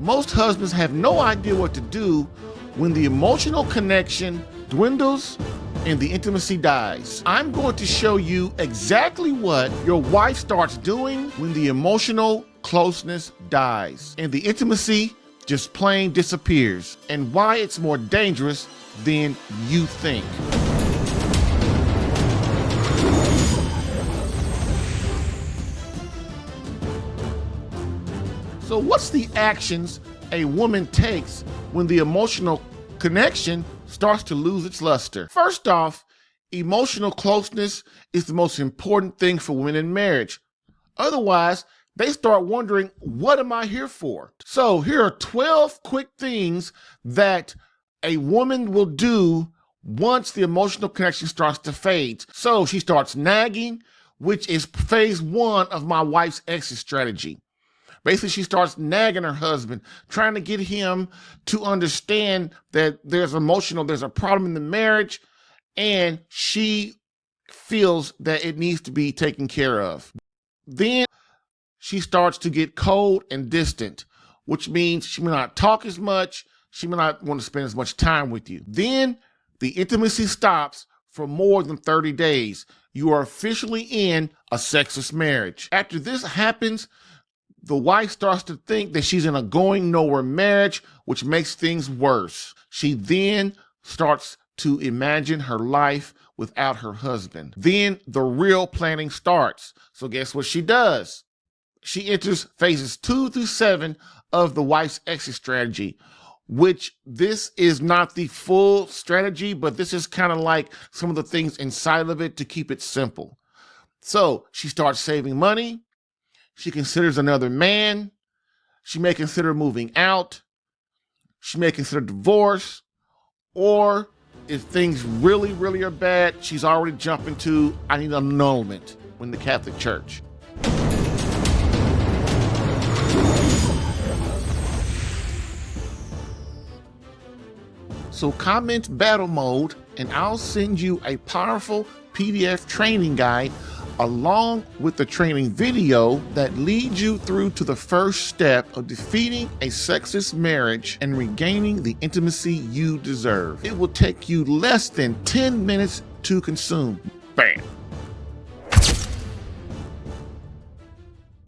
Most husbands have no idea what to do when the emotional connection dwindles and the intimacy dies. I'm going to show you exactly what your wife starts doing when the emotional closeness dies and the intimacy just plain disappears, and why it's more dangerous than you think. So what's the actions a woman takes when the emotional connection starts to lose its luster? First off, emotional closeness is the most important thing for women in marriage. Otherwise, they start wondering, what am I here for? So here are 12 quick things that a woman will do once the emotional connection starts to fade. So she starts nagging, which is phase one of my wife's exit strategy. Basically, she starts nagging her husband, trying to get him to understand that there's a problem in the marriage, and she feels that it needs to be taken care of. Then she starts to get cold and distant, which means she may not talk as much, she may not want to spend as much time with you. Then the intimacy stops for more than 30 days. You are officially in a sexless marriage. After this happens, the wife starts to think that she's in a going nowhere marriage, which makes things worse. She then starts to imagine her life without her husband. Then the real planning starts. So guess what she does? She enters phases 2 through 7 of the wife's exit strategy, which this is not the full strategy, but this is kind of like some of the things inside of it to keep it simple. So she starts saving money. She considers another man. She may consider moving out. She may consider divorce. Or if things really, really are bad, she's already jumping to, I need annulment in the Catholic Church. So comment battle mode and I'll send you a powerful PDF training guide along with the training video that leads you through to the first step of defeating a sexist marriage and regaining the intimacy you deserve. It will take you less than 10 minutes to consume. Bam!